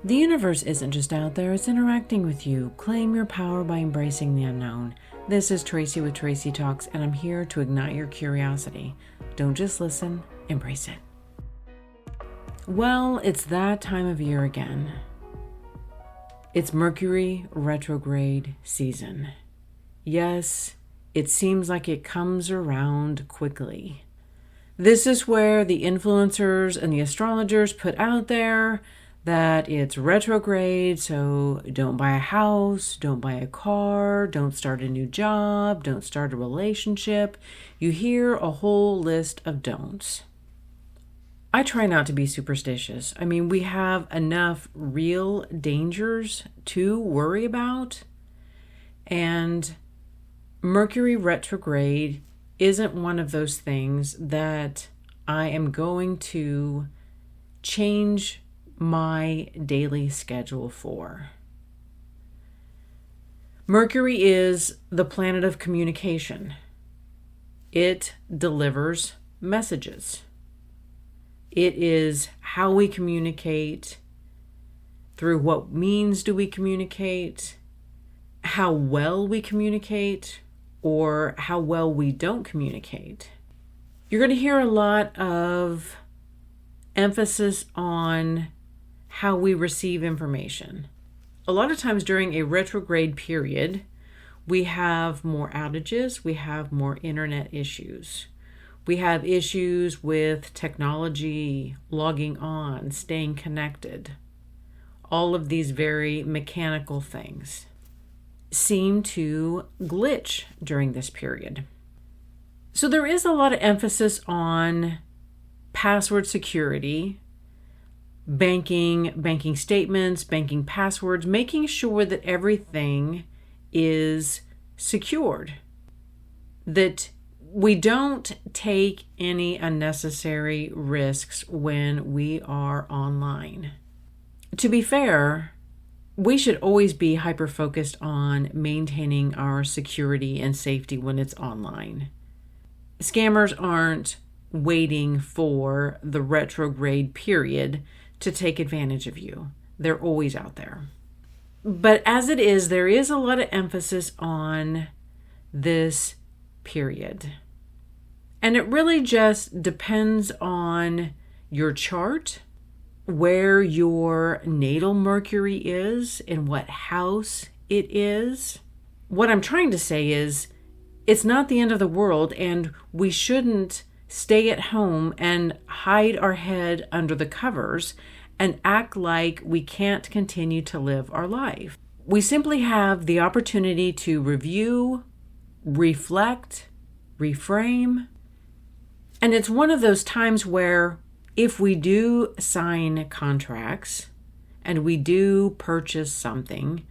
The universe isn't just out there, it's interacting with you. Claim your power by embracing the unknown. This is Tracy with Tracy Talks, and I'm here to ignite your curiosity. Don't just listen, embrace it. Well, it's that time of year again. It's Mercury Retrograde season. Yes, it seems like it comes around quickly. This is where the influencers and the astrologers put out there that it's retrograde, so don't buy a house, don't buy a car, don't start a new job, don't start a relationship. You hear a whole list of don'ts. I try not to be superstitious. I mean, we have enough real dangers to worry about, and Mercury retrograde isn't one of those things that I am going to change my daily schedule for. Mercury is the planet of communication. It delivers messages. It is how we communicate, through what means do we communicate, how well we communicate, or how well we don't communicate. You're going to hear a lot of emphasis on how we receive information. A lot of times during a retrograde period, we have more outages, we have more internet issues. We have issues with technology, logging on, staying connected. All of these very mechanical things seem to glitch during this period. So there is a lot of emphasis on password security, banking statements, banking passwords, making sure that everything is secured, that we don't take any unnecessary risks when we are online. To be fair, we should always be hyper-focused on maintaining our security and safety when it's online. Scammers aren't waiting for the retrograde period to take advantage of you. They're always out there. But as it is, there is a lot of emphasis on this period. And it really just depends on your chart, where your natal Mercury is, in what house it is. What I'm trying to say is, it's not the end of the world, and we shouldn't stay at home and hide our head under the covers and act like we can't continue to live our life. We simply have the opportunity to review, reflect, reframe. And it's one of those times where if we do sign contracts and we do purchase something,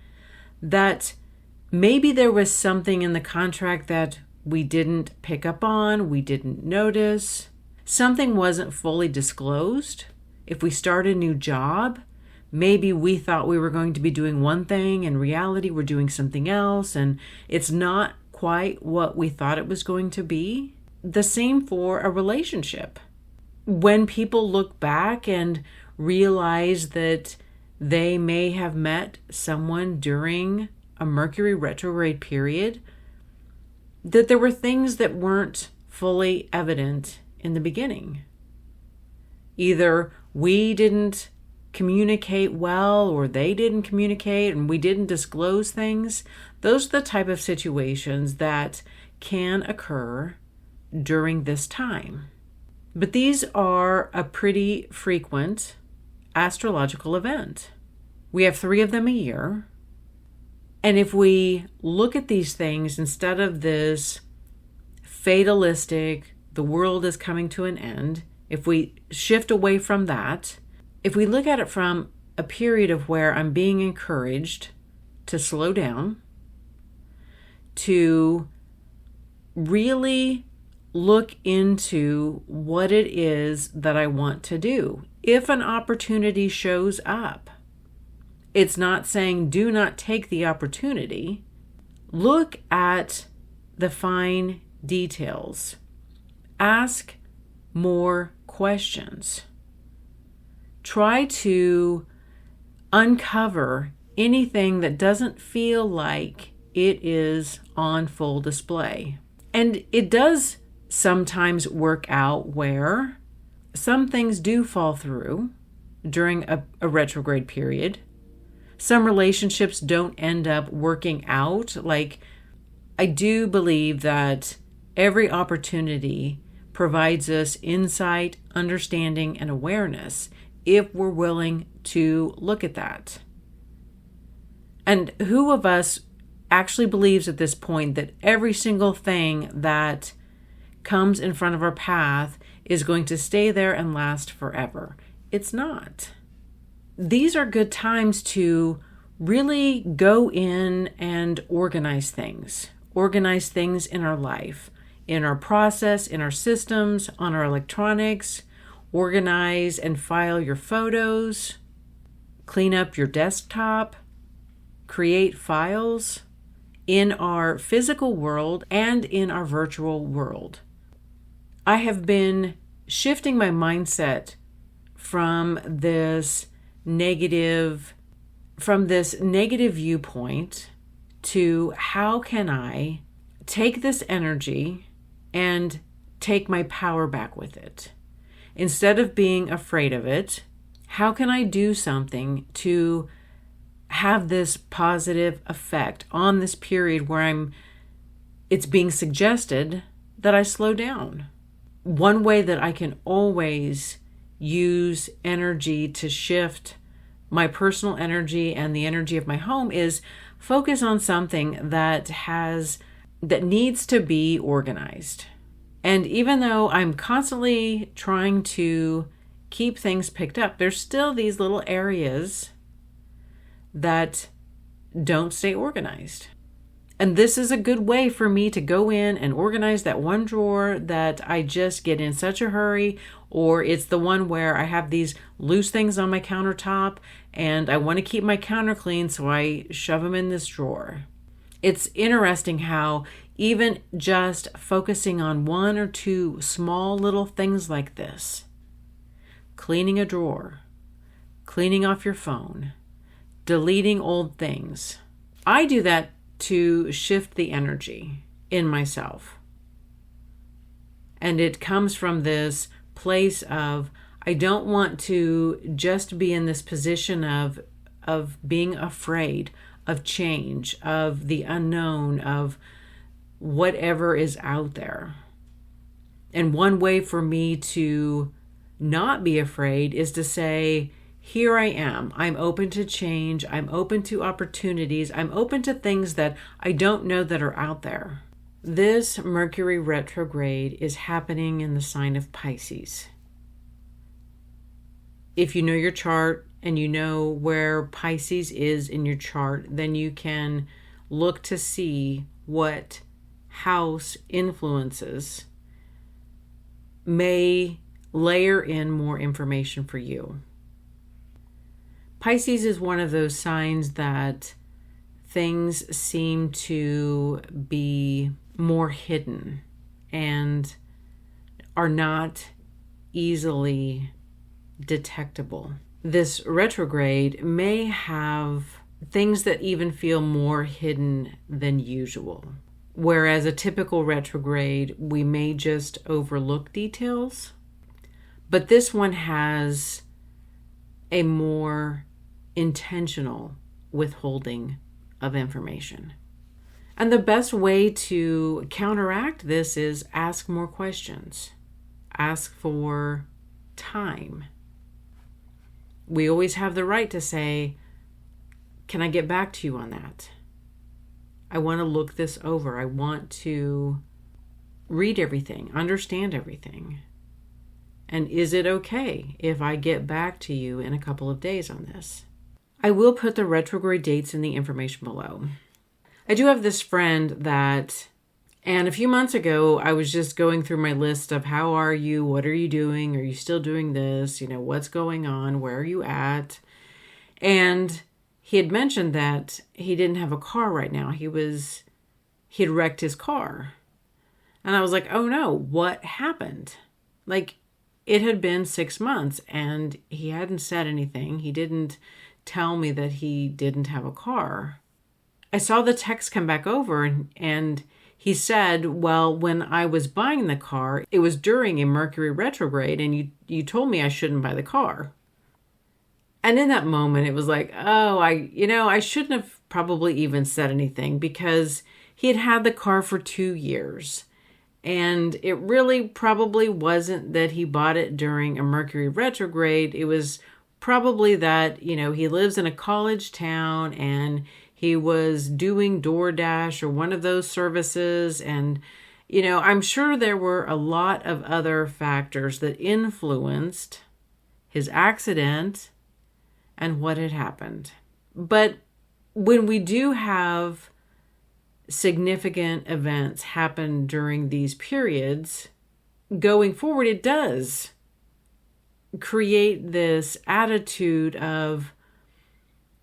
that maybe there was something in the contract that we didn't pick up on, we didn't notice, something wasn't fully disclosed. If we start a new job, maybe we thought we were going to be doing one thing, in reality we're doing something else, and it's not quite what we thought it was going to be. The same for a relationship. When people look back and realize that they may have met someone during a Mercury retrograde period, that there were things that weren't fully evident in the beginning. Either we didn't communicate well, or they didn't communicate and we didn't disclose things. Those are the type of situations that can occur during this time. But these are a pretty frequent astrological event. We have 3 of them a year. And if we look at these things instead of this fatalistic, the world is coming to an end, if we shift away from that, if we look at it from a period of where I'm being encouraged to slow down, to really look into what it is that I want to do. If an opportunity shows up, it's not saying do not take the opportunity. Look at the fine details. Ask more questions. Try to uncover anything that doesn't feel like it is on full display. And it does sometimes work out where some things do fall through during a retrograde period. Some relationships don't end up working out. Like, I do believe that every opportunity provides us insight, understanding, and awareness if we're willing to look at that. And who of us actually believes at this point that every single thing that comes in front of our path is going to stay there and last forever? It's not. These are good times to really go in and organize things in our life, in our process, in our systems, on our electronics. Organize and file your photos, clean up your desktop, create files in our physical world and in our virtual world. I have been shifting my mindset from this negative viewpoint to how can I take this energy and take my power back with it. Instead of being afraid of it, how can I do something to have this positive effect on this period where it's being suggested that I slow down? One way that I can always use energy to shift my personal energy and the energy of my home is focus on something that needs to be organized. And even though I'm constantly trying to keep things picked up, there's still these little areas that don't stay organized. And this is a good way for me to go in and organize that one drawer that I just get in such a hurry, or it's the one where I have these loose things on my countertop and I want to keep my counter clean, so I shove them in this drawer. It's interesting how even just focusing on one or two small little things like this, cleaning a drawer, cleaning off your phone, deleting old things, I do that to shift the energy in myself. And it comes from this place of, I don't want to just be in this position of being afraid of change, of the unknown, of whatever is out there. And one way for me to not be afraid is to say, here I am. I'm open to change. I'm open to opportunities. I'm open to things that I don't know that are out there. This Mercury retrograde is happening in the sign of Pisces. If you know your chart and you know where Pisces is in your chart, then you can look to see what house influences may layer in more information for you. Pisces is one of those signs that things seem to be more hidden and are not easily detectable. This retrograde may have things that even feel more hidden than usual. Whereas a typical retrograde, we may just overlook details. But this one has a more intentional withholding of information. And the best way to counteract this is ask more questions. Ask for time. We always have the right to say, can I get back to you on that? I want to look this over. I want to read everything, understand everything. And is it okay if I get back to you in a couple of days on this? I will put the retrograde dates in the information below. I do have this friend and a few months ago, I was just going through my list of how are you? What are you doing? Are you still doing this? What's going on? Where are you at? And he had mentioned that he didn't have a car right now. He had wrecked his car. And I was like, oh no, what happened? Like, it had been 6 months and he hadn't said anything. He didn't tell me that he didn't have a car. I saw the text come back over and he said, well, when I was buying the car, it was during a Mercury retrograde and you told me I shouldn't buy the car. And in that moment, it was like, oh, I shouldn't have probably even said anything because he had had the car for 2 years. And it really probably wasn't that he bought it during a Mercury retrograde. It was probably that, he lives in a college town and he was doing DoorDash or one of those services. And, I'm sure there were a lot of other factors that influenced his accident and what had happened. But when we do have significant events happen during these periods, going forward, it does create this attitude of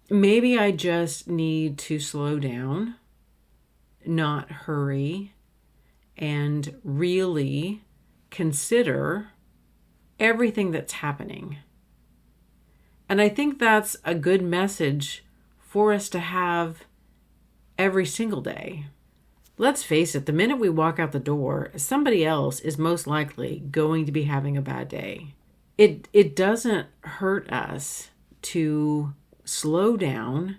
maybe I just need to slow down, not hurry, and really consider everything that's happening. And I think that's a good message for us to have every single day. Let's face it, the minute we walk out the door, somebody else is most likely going to be having a bad day. It doesn't hurt us to slow down,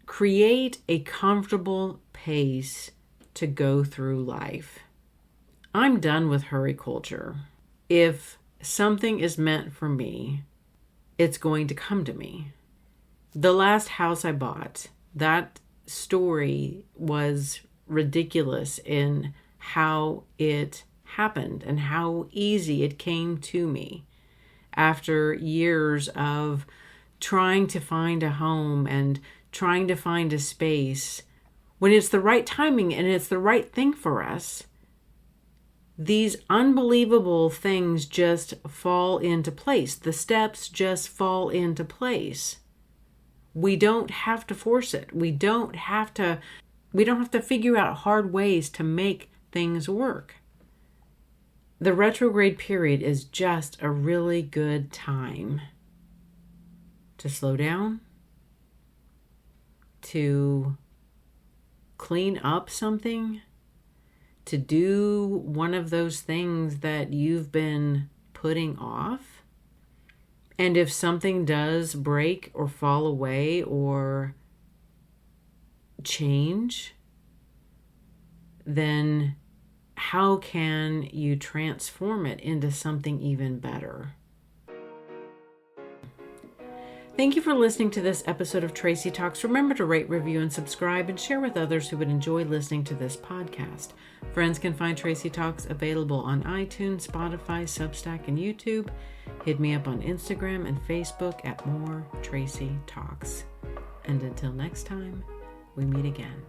create a comfortable pace to go through life. I'm done with hurry culture. If something is meant for me, it's going to come to me. The last house I bought, that story was ridiculous in how it happened and how easy it came to me after years of trying to find a home and trying to find a space. When it's the right timing and it's the right thing for us, these unbelievable things just fall into place. The steps just fall into place. We don't have to force it. We don't have to figure out hard ways to make things work. The retrograde period is just a really good time to slow down, to clean up something, to do one of those things that you've been putting off. And if something does break or fall away or change, then how can you transform it into something even better? Thank you for listening to this episode of Tracy Talks. Remember to rate, review, and subscribe and share with others who would enjoy listening to this podcast. Friends can find Tracy Talks available on iTunes, Spotify, Substack, and YouTube. Hit me up on Instagram and Facebook at More Tracy Talks. And until next time, we meet again.